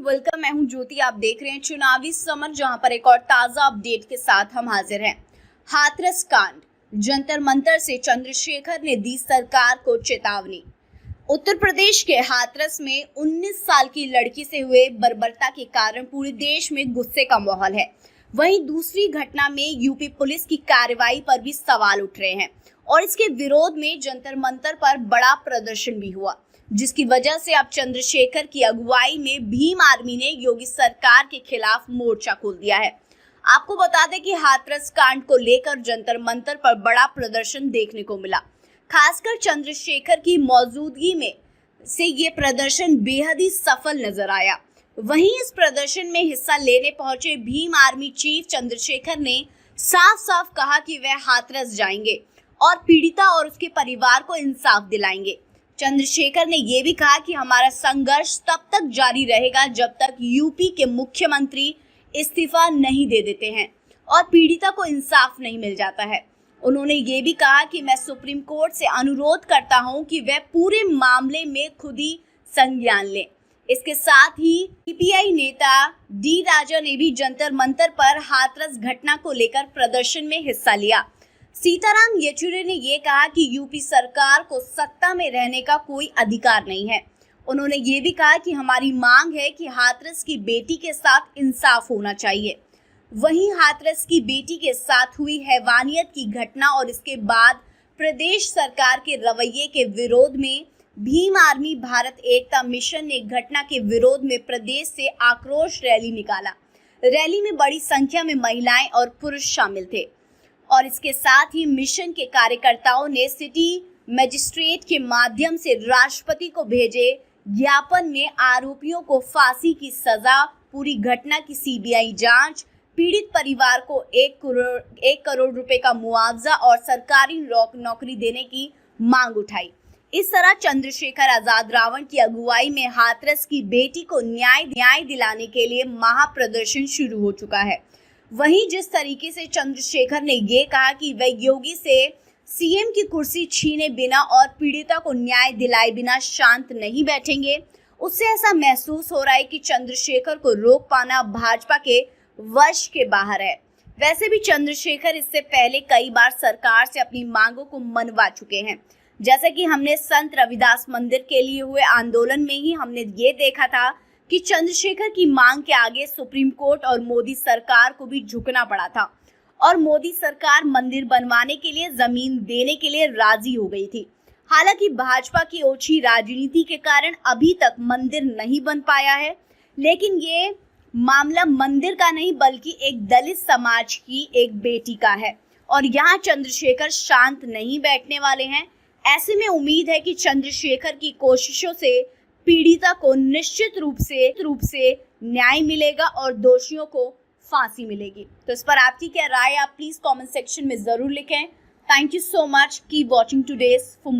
Welcome. मैं हूं ज्योति। आप देख रहे हैं चुनावी समर, जहां पर एक और ताजा अपडेट के साथ हम हाजिर हैं। हाथरस कांड, जंतर मंतर से चंद्रशेखर ने दी सरकार को चेतावनी। उत्तर प्रदेश के हाथरस में 19 साल की लड़की से हुए बर्बरता के कारण पूरे देश में गुस्से का माहौल है। वहीं दूसरी घटना में यूपी पुलिस की कार्रवाई पर भी सवाल उठ रहे हैं और इसके विरोध में जंतर मंतर पर बड़ा प्रदर्शन भी हुआ, जिसकी वजह से अब चंद्रशेखर की अगुवाई में भीम आर्मी ने योगी सरकार के खिलाफ मोर्चा खोल दिया है। आपको बता दें कि हाथरस कांड को लेकर जंतर मंतर पर बड़ा प्रदर्शन देखने को मिला। खासकर चंद्रशेखर की मौजूदगी में से ये प्रदर्शन बेहद ही सफल नजर आया। वहीं इस प्रदर्शन में हिस्सा लेने पहुंचे भीम आर्मी चीफ चंद्रशेखर ने साफ साफ कहा कि वह हाथरस जाएंगे और पीड़िता और उसके परिवार को इंसाफ दिलाएंगे। चंद्रशेखर ने यह भी कहा कि हमारा संघर्ष तब तक जारी रहेगा जब तक यूपी के मुख्यमंत्री इस्तीफा नहीं दे देते हैं और पीड़िता को इंसाफ नहीं मिल जाता है। उन्होंने ये भी कहा कि मैं सुप्रीम कोर्ट से अनुरोध करता हूं कि वह पूरे मामले में खुद ही संज्ञान लें। इसके साथ ही सीपीआई नेता डी राजा ने भी जंतर मंतर पर हाथरस घटना को लेकर प्रदर्शन में हिस्सा लिया। सीताराम येचुरी ने ये कहा कि यूपी सरकार को सत्ता में रहने का कोई अधिकार नहीं है। उन्होंने ये भी कहा कि हमारी मांग है कि हाथरस की बेटी के साथ इंसाफ होना चाहिए। वहीं हाथरस की बेटी के साथ हुई हैवानियत की घटना और इसके बाद प्रदेश सरकार के रवैये के विरोध में भीम आर्मी भारत एकता मिशन ने घटना के विरोध में प्रदेश से आक्रोश रैली निकाला। रैली में बड़ी संख्या में महिलाएं और पुरुष शामिल थे और इसके साथ ही मिशन के कार्यकर्ताओं ने सिटी मजिस्ट्रेट के माध्यम से राष्ट्रपति को भेजे ज्ञापन में आरोपियों को फांसी की सजा, पूरी घटना की सीबीआई जांच, पीड़ित परिवार को 1 करोड़ रुपए का मुआवजा और सरकारी नौकरी देने की मांग उठाई। इस तरह चंद्रशेखर आजाद रावण की अगुवाई में हाथरस की बेटी को न्याय दिलाने के लिए महाप्रदर्शन शुरू हो चुका है। वहीं जिस तरीके से चंद्रशेखर ने ये कहा कि वह योगी से सीएम की कुर्सी छीने बिना और पीड़िता को न्याय दिलाए बिना शांत नहीं बैठेंगे, उससे ऐसा महसूस हो रहा है कि चंद्रशेखर को रोक पाना भाजपा के वश के बाहर है। वैसे भी चंद्रशेखर इससे पहले कई बार सरकार से अपनी मांगों को मनवा चुके हैं। जैसे कि हमने संत रविदास मंदिर के लिए हुए आंदोलन में ही हमने ये देखा था कि चंद्रशेखर की मांग के आगे सुप्रीम कोर्ट और मोदी सरकार को भी झुकना पड़ा था और मोदी सरकार मंदिर बनवाने के लिए जमीन देने के लिए राजी हो गई थी। हालांकि भाजपा की ओछी राजनीति के कारण अभी तक मंदिर नहीं बन पाया है, लेकिन ये मामला मंदिर का नहीं बल्कि एक दलित समाज की एक बेटी का है और यहाँ चंद्रशेखर शांत नहीं बैठने वाले हैं। ऐसे में उम्मीद है कि चंद्रशेखर की कोशिशों से पीड़िता को निश्चित रूप से न्याय मिलेगा और दोषियों को फांसी मिलेगी। तो इस पर आपकी क्या राय है, आप प्लीज कमेंट सेक्शन में जरूर लिखें। Thank you so much. Keep watching today's for